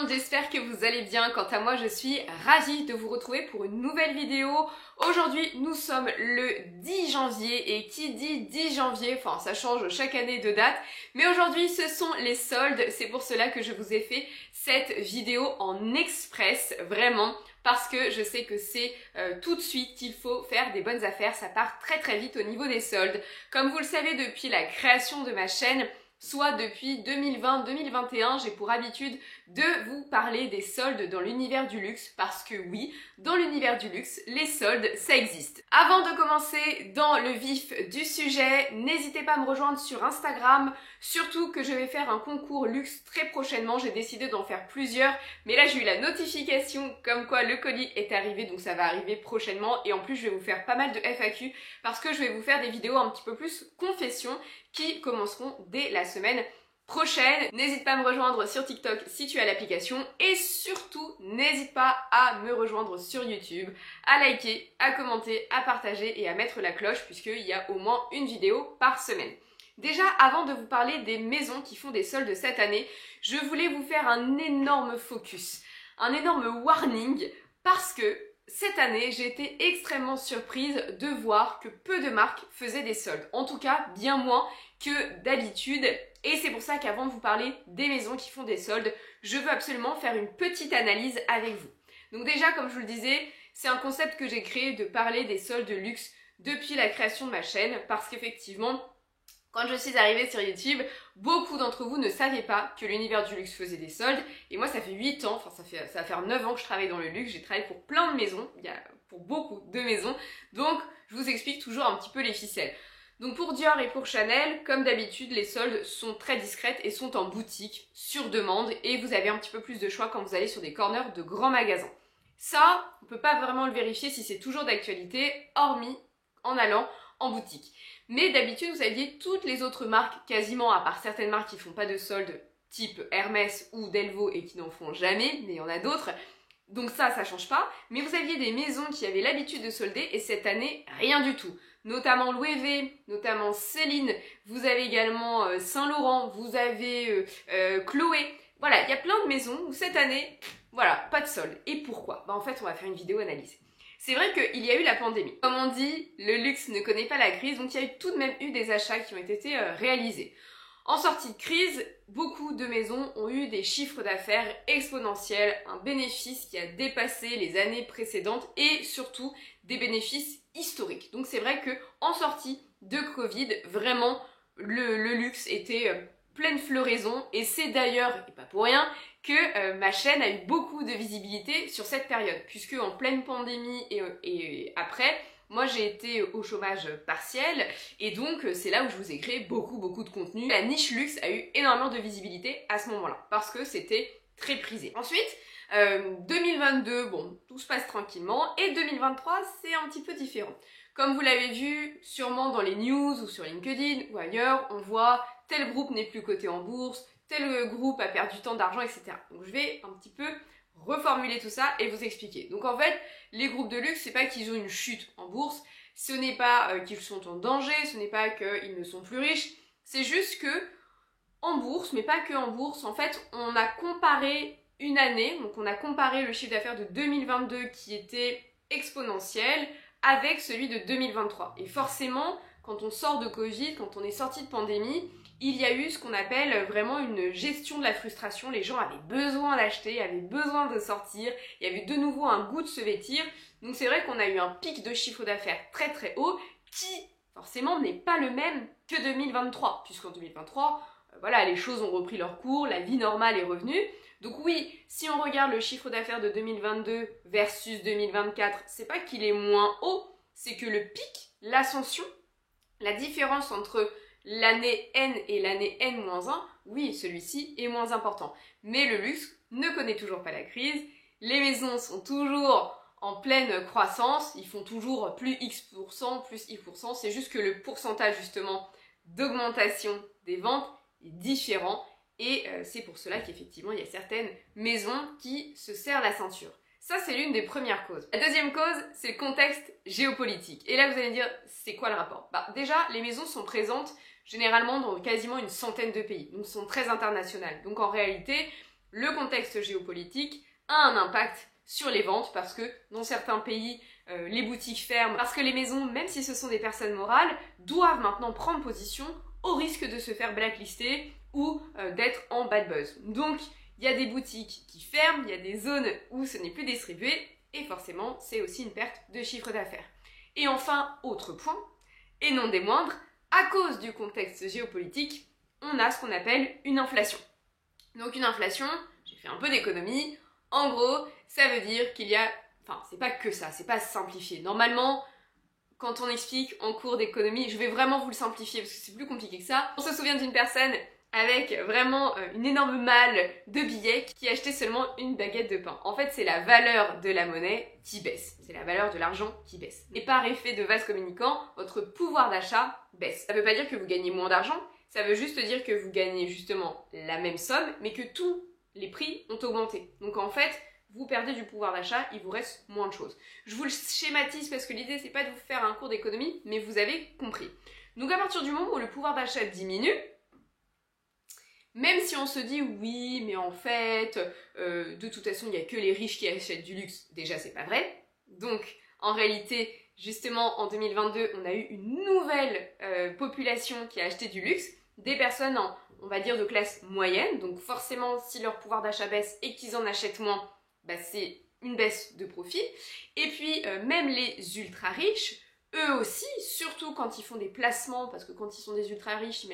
J'espère que vous allez bien. Quant à moi, je suis ravie de vous retrouver pour une nouvelle vidéo. Aujourd'hui, nous sommes le 10 janvier et qui dit 10 janvier, enfin ça change chaque année de date, mais aujourd'hui ce sont les soldes. C'est pour cela que je vous ai fait cette vidéo en express, vraiment, parce que je sais que c'est tout de suite qu'il faut faire des bonnes affaires. Ça part très très vite au niveau des soldes. Comme vous le savez, depuis la création de ma chaîne, soit depuis 2020-2021, j'ai pour habitude de vous parler des soldes dans l'univers du luxe parce que oui, dans l'univers du luxe, les soldes, ça existe. Avant de commencer dans le vif du sujet, n'hésitez pas à me rejoindre sur Instagram, surtout que je vais faire un concours luxe très prochainement. J'ai décidé d'en faire plusieurs, mais là j'ai eu la notification comme quoi le colis est arrivé, donc ça va arriver prochainement. Et en plus, je vais vous faire pas mal de FAQ parce que je vais vous faire des vidéos un petit peu plus confession qui commenceront dès la semaine prochaine. N'hésite pas à me rejoindre sur TikTok si tu as l'application et surtout n'hésite pas à me rejoindre sur YouTube, à liker, à commenter, à partager et à mettre la cloche puisqu'il y a au moins une vidéo par semaine. Déjà, avant de vous parler des maisons qui font des soldes cette année, je voulais vous faire un énorme focus, un énorme warning parce que cette année, j'ai été extrêmement surprise de voir que peu de marques faisaient des soldes. En tout cas, bien moins que d'habitude. Et c'est pour ça qu'avant de vous parler des maisons qui font des soldes, je veux absolument faire une petite analyse avec vous. Donc déjà, comme je vous le disais, c'est un concept que j'ai créé de parler des soldes de luxe depuis la création de ma chaîne. Parce qu'effectivement, quand je suis arrivée sur YouTube, beaucoup d'entre vous ne savaient pas que l'univers du luxe faisait des soldes. Et moi, ça fait 8 ans, enfin ça va faire 9 ans que je travaille dans le luxe. J'ai travaillé pour plein de maisons, pour beaucoup de maisons. Donc, je vous explique toujours un petit peu les ficelles. Donc pour Dior et pour Chanel, comme d'habitude, les soldes sont très discrètes et sont en boutique, sur demande. Et vous avez un petit peu plus de choix quand vous allez sur des corners de grands magasins. Ça, on ne peut pas vraiment le vérifier si c'est toujours d'actualité, hormis en allant en boutique. Mais d'habitude, vous aviez toutes les autres marques, quasiment, à part certaines marques qui font pas de soldes, type Hermès ou Delvaux et qui n'en font jamais, mais il y en a d'autres. Donc ça change pas. Mais vous aviez des maisons qui avaient l'habitude de solder et cette année, rien du tout. Notamment Loewe, notamment Céline, vous avez également Saint-Laurent, vous avez Chloé. Voilà, il y a plein de maisons où cette année, voilà, pas de solde. Et pourquoi? En fait, on va faire une vidéo analysée. C'est vrai qu'il y a eu la pandémie. Comme on dit, le luxe ne connaît pas la crise, donc il y a tout de même eu des achats qui ont été réalisés. En sortie de crise, beaucoup de maisons ont eu des chiffres d'affaires exponentiels, un bénéfice qui a dépassé les années précédentes et surtout des bénéfices historiques. Donc c'est vrai qu'en sortie de Covid, vraiment, le luxe était pleine floraison et c'est d'ailleurs, et pas pour rien, que ma chaîne a eu beaucoup de visibilité sur cette période, puisque en pleine pandémie et après, moi j'ai été au chômage partiel et donc c'est là où je vous ai créé beaucoup de contenu. La niche luxe a eu énormément de visibilité à ce moment-là, parce que c'était très prisé. Ensuite, 2022, bon, tout se passe tranquillement, et 2023, c'est un petit peu différent. Comme vous l'avez vu sûrement dans les news ou sur LinkedIn ou ailleurs, on voit tel groupe n'est plus coté en bourse, tel groupe a perdu tant d'argent, etc. Donc je vais un petit peu reformuler tout ça et vous expliquer. Donc en fait, les groupes de luxe, c'est pas qu'ils ont une chute en bourse, ce n'est pas qu'ils sont en danger, ce n'est pas qu'ils ne sont plus riches, c'est juste que en bourse, mais pas que en bourse, en fait, on a comparé une année, donc on a comparé le chiffre d'affaires de 2022 qui était exponentiel avec celui de 2023. Et forcément, quand on sort de Covid, quand on est sorti de pandémie, il y a eu ce qu'on appelle vraiment une gestion de la frustration. Les gens avaient besoin d'acheter, avaient besoin de sortir, il y avait de nouveau un goût de se vêtir. Donc c'est vrai qu'on a eu un pic de chiffre d'affaires très haut qui, forcément, n'est pas le même que 2023. Puisqu'en 2023, voilà, les choses ont repris leur cours, la vie normale est revenue. Donc oui, si on regarde le chiffre d'affaires de 2022 versus 2024, c'est pas qu'il est moins haut, c'est que le pic, l'ascension, la différence entre l'année N et l'année N-1, oui, celui-ci est moins important. Mais le luxe ne connaît toujours pas la crise, les maisons sont toujours en pleine croissance, ils font toujours plus X%, plus Y%, c'est juste que le pourcentage justement d'augmentation des ventes est différent et c'est pour cela qu'effectivement il y a certaines maisons qui se serrent la ceinture. Ça, c'est l'une des premières causes. La deuxième cause, c'est le contexte géopolitique. Et là, vous allez me dire, c'est quoi le rapport? Déjà, les maisons sont présentes généralement dans quasiment une centaine de pays, donc sont très internationales. Donc en réalité, le contexte géopolitique a un impact sur les ventes parce que dans certains pays, les boutiques ferment, parce que les maisons, même si ce sont des personnes morales, doivent maintenant prendre position au risque de se faire blacklister ou d'être en bad buzz. Donc, il y a des boutiques qui ferment, il y a des zones où ce n'est plus distribué, et forcément, c'est aussi une perte de chiffre d'affaires. Et enfin, autre point, et non des moindres, à cause du contexte géopolitique, on a ce qu'on appelle une inflation. Donc une inflation, j'ai fait un peu d'économie, en gros, ça veut dire qu'il y a... Enfin, c'est pas que ça, c'est pas simplifié. Normalement, quand on explique en cours d'économie, je vais vraiment vous le simplifier parce que c'est plus compliqué que ça. On se souvient d'une personne avec vraiment une énorme malle de billets qui achetait seulement une baguette de pain. En fait, c'est la valeur de la monnaie qui baisse. C'est la valeur de l'argent qui baisse. Et par effet de vase communicant, votre pouvoir d'achat baisse. Ça veut pas dire que vous gagnez moins d'argent, ça veut juste dire que vous gagnez justement la même somme, mais que tous les prix ont augmenté. Donc en fait, vous perdez du pouvoir d'achat, il vous reste moins de choses. Je vous le schématise parce que l'idée c'est pas de vous faire un cours d'économie, mais vous avez compris. Donc à partir du moment où le pouvoir d'achat diminue, même si on se dit oui, mais en fait, de toute façon, il n'y a que les riches qui achètent du luxe, déjà c'est pas vrai. Donc en réalité, justement en 2022, on a eu une nouvelle population qui a acheté du luxe, des personnes on va dire de classe moyenne, donc forcément si leur pouvoir d'achat baisse et qu'ils en achètent moins, c'est une baisse de profit. Et puis même les ultra riches, eux aussi, surtout quand ils font des placements, parce que quand ils sont des ultra riches,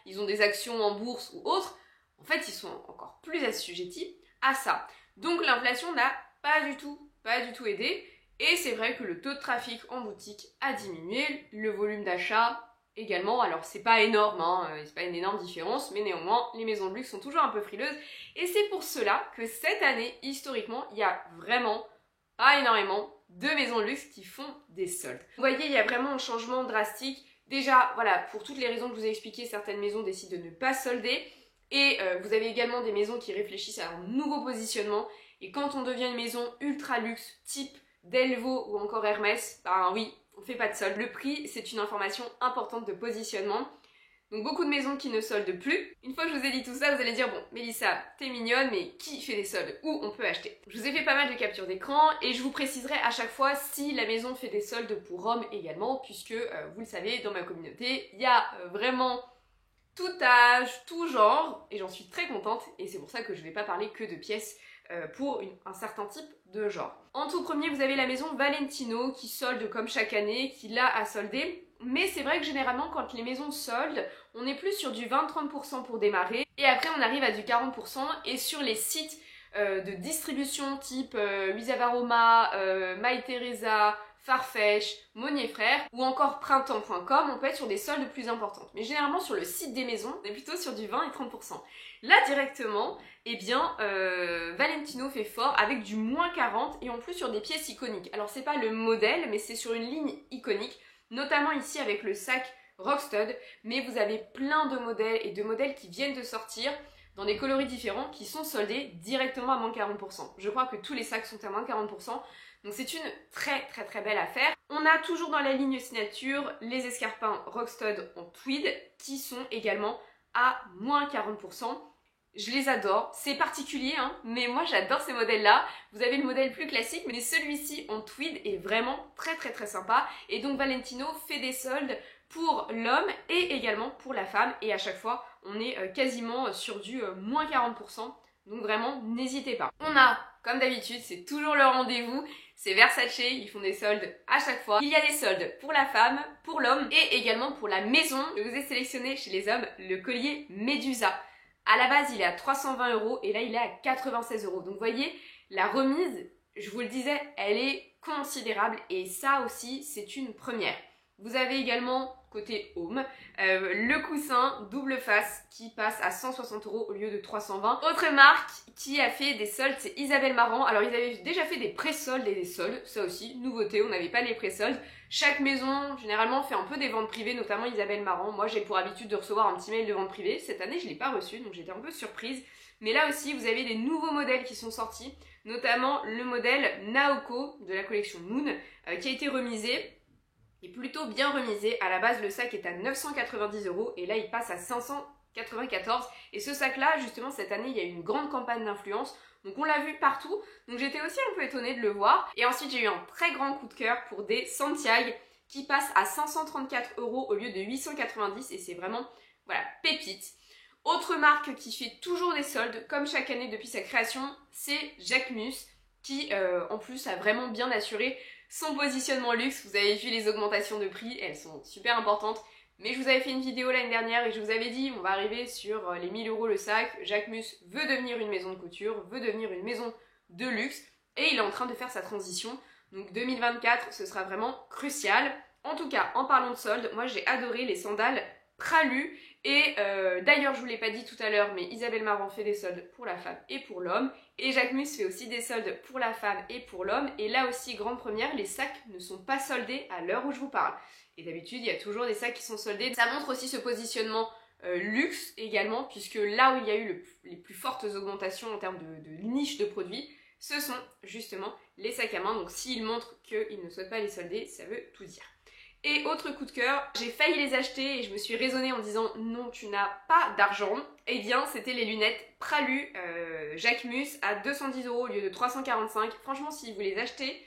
ils ont des actions en bourse ou autres, en fait ils sont encore plus assujettis à ça. Donc l'inflation n'a pas du tout aidé, et c'est vrai que le taux de trafic en boutique a diminué, le volume d'achat également, alors c'est pas énorme, c'est pas une énorme différence, mais néanmoins les maisons de luxe sont toujours un peu frileuses, et c'est pour cela que cette année, historiquement, il y a vraiment pas énormément de maisons de luxe qui font des soldes. Vous voyez, il y a vraiment un changement drastique. Déjà, voilà, pour toutes les raisons que je vous ai expliquées, certaines maisons décident de ne pas solder, et vous avez également des maisons qui réfléchissent à un nouveau positionnement, et quand on devient une maison ultra luxe, type Delvaux ou encore Hermès, oui, on fait pas de solde. Le prix, c'est une information importante de positionnement. Donc beaucoup de maisons qui ne soldent plus. Une fois que je vous ai dit tout ça, vous allez dire, bon, Mélissa, t'es mignonne, mais qui fait des soldes? Où on peut acheter? Je vous ai fait pas mal de captures d'écran et je vous préciserai à chaque fois si la maison fait des soldes pour hommes également, puisque, vous le savez, dans ma communauté, il y a vraiment tout âge, tout genre, et j'en suis très contente, et c'est pour ça que je vais pas parler que de pièces pour un certain type de genre. En tout premier, vous avez la maison Valentino qui solde comme chaque année, qui l'a à solder. Mais c'est vrai que généralement, quand les maisons soldent, on est plus sur du 20-30% pour démarrer. Et après, on arrive à du 40%. Et sur les sites de distribution type Luisa Mytheresa, Farfetch, Monnier Frères ou encore printemps.com, on peut être sur des soldes plus importantes. Mais généralement, sur le site des maisons, on est plutôt sur du 20 et 30%. Là, directement, eh bien, Valentino fait fort avec du moins 40 et en plus sur des pièces iconiques. Alors, c'est pas le modèle, mais c'est sur une ligne iconique, notamment ici avec le sac Rockstud, mais vous avez plein de modèles et de modèles qui viennent de sortir dans des coloris différents qui sont soldés directement à moins 40%. Je crois que tous les sacs sont à moins 40%. Donc c'est une très belle affaire. On a toujours dans la ligne signature les escarpins Rockstud en tweed qui sont également à moins 40%. Je les adore, c'est particulier mais moi j'adore ces modèles-là. Vous avez le modèle plus classique, mais celui-ci en tweed est vraiment très sympa. Et donc Valentino fait des soldes pour l'homme et également pour la femme. Et à chaque fois, on est quasiment sur du moins 40%. Donc vraiment, n'hésitez pas. On a, comme d'habitude, c'est toujours le rendez-vous, c'est Versace, ils font des soldes à chaque fois. Il y a des soldes pour la femme, pour l'homme et également pour la maison. Je vous ai sélectionné chez les hommes le collier Medusa. À la base, il est à 320 € et là, il est à 96 €. Donc vous voyez, la remise, je vous le disais, elle est considérable et ça aussi, c'est une première. Vous avez également, côté home, le coussin double face qui passe à 160 € au lieu de 320. Autre marque qui a fait des soldes, c'est Isabelle Marant. Alors ils avaient déjà fait des pré-soldes et des soldes, ça aussi, nouveauté, on n'avait pas les pré-soldes. Chaque maison, généralement, fait un peu des ventes privées, notamment Isabelle Marant. Moi, j'ai pour habitude de recevoir un petit mail de vente privée. Cette année, je ne l'ai pas reçu, donc j'étais un peu surprise. Mais là aussi, vous avez des nouveaux modèles qui sont sortis, notamment le modèle Naoko de la collection Moon, qui a été remisé, et plutôt bien remisé. À la base, le sac est à 990 € et là, il passe à 594. Et ce sac-là, justement, cette année, il y a eu une grande campagne d'influence. Donc on l'a vu partout, donc j'étais aussi un peu étonnée de le voir. Et ensuite j'ai eu un très grand coup de cœur pour des Santiago qui passent à 534 € au lieu de 890 et c'est vraiment, voilà, pépite. Autre marque qui fait toujours des soldes, comme chaque année depuis sa création, c'est Jacquemus qui en plus a vraiment bien assuré son positionnement luxe. Vous avez vu les augmentations de prix, elles sont super importantes. Mais je vous avais fait une vidéo l'année dernière et je vous avais dit, on va arriver sur les 1000 € le sac. Jacquemus veut devenir une maison de couture, veut devenir une maison de luxe et il est en train de faire sa transition. Donc 2024, ce sera vraiment crucial. En tout cas, en parlant de soldes, moi j'ai adoré les sandales Pralu. Et d'ailleurs, je vous l'ai pas dit tout à l'heure, mais Isabelle Marant fait des soldes pour la femme et pour l'homme. Et Jacquemus fait aussi des soldes pour la femme et pour l'homme. Et là aussi, grande première, les sacs ne sont pas soldés à l'heure où je vous parle. Et d'habitude, il y a toujours des sacs qui sont soldés. Ça montre aussi ce positionnement luxe également, puisque là où il y a eu les plus fortes augmentations en termes de niche de produits, ce sont justement les sacs à main. Donc s'ils montrent qu'ils ne souhaitent pas les solder, ça veut tout dire. Et autre coup de cœur, j'ai failli les acheter et je me suis raisonnée en disant non, tu n'as pas d'argent. Eh bien, c'était les lunettes Pralu Jacquemus à 210 € au lieu de 345. Franchement, si vous les achetez,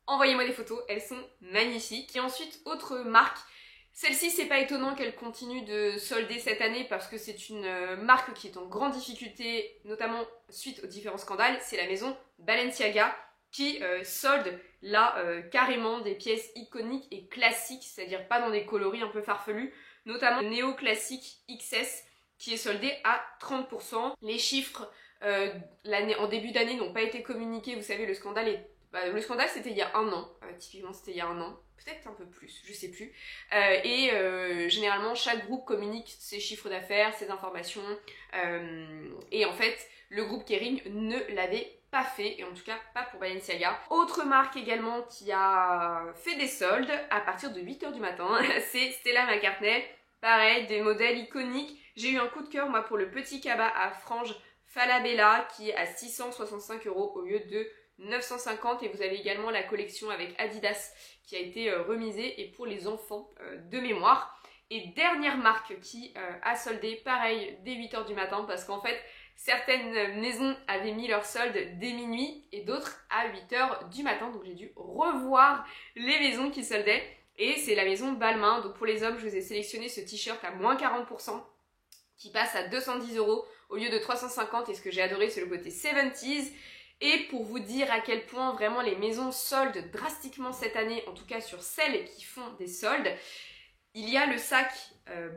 envoyez-moi des photos, elles sont magnifiques. Et ensuite, autre marque, celle-ci, c'est pas étonnant qu'elle continue de solder cette année parce que c'est une marque qui est en grande difficulté, notamment suite aux différents scandales. C'est la maison Balenciaga qui solde là carrément des pièces iconiques et classiques, c'est-à-dire pas dans des coloris un peu farfelus, notamment le néo-classique XS qui est soldé à 30%. Les chiffres en début d'année n'ont pas été communiqués, vous savez, le scandale c'était il y a un an, typiquement c'était il y a un an, peut-être un peu plus, je sais plus. Généralement chaque groupe communique ses chiffres d'affaires, ses informations, et en fait le groupe Kering ne l'avait pas fait, et en tout cas pas pour Balenciaga. Autre marque également qui a fait des soldes à partir de 8 h du matin, c'est Stella McCartney. Pareil, des modèles iconiques. J'ai eu un coup de cœur moi pour le petit cabas à franges Falabella qui est à 665 € au lieu de 950, et vous avez également la collection avec Adidas qui a été remisée et pour les enfants de mémoire. Et dernière marque qui a soldé pareil dès 8 h du matin parce qu'en fait certaines maisons avaient mis leur solde dès minuit et d'autres à 8 h du matin, donc j'ai dû revoir les maisons qui soldaient. Et c'est la maison Balmain. Donc pour les hommes, je vous ai sélectionné ce t-shirt à moins 40% qui passe à 210 € au lieu de 350, et ce que j'ai adoré c'est le côté 70s. Et pour vous dire à quel point vraiment les maisons soldent drastiquement cette année, en tout cas sur celles qui font des soldes, il y a le sac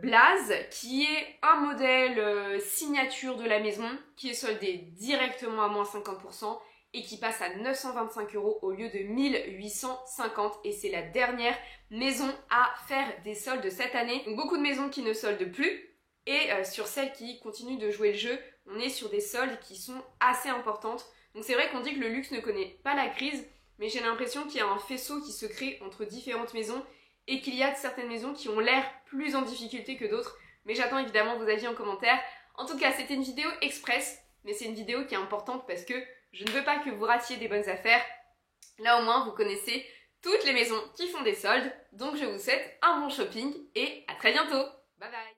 Blaze qui est un modèle signature de la maison qui est soldé directement à moins 50% et qui passe à 925 € au lieu de 1850, et c'est la dernière maison à faire des soldes cette année. Donc beaucoup de maisons qui ne soldent plus, et sur celles qui continuent de jouer le jeu, on est sur des soldes qui sont assez importantes. Donc c'est vrai qu'on dit que le luxe ne connaît pas la crise, mais j'ai l'impression qu'il y a un faisceau qui se crée entre différentes maisons et qu'il y a certaines maisons qui ont l'air plus en difficulté que d'autres. Mais j'attends évidemment vos avis en commentaire. En tout cas, c'était une vidéo express, mais c'est une vidéo qui est importante parce que je ne veux pas que vous ratiez des bonnes affaires. Là au moins, vous connaissez toutes les maisons qui font des soldes. Donc je vous souhaite un bon shopping et à très bientôt. Bye bye.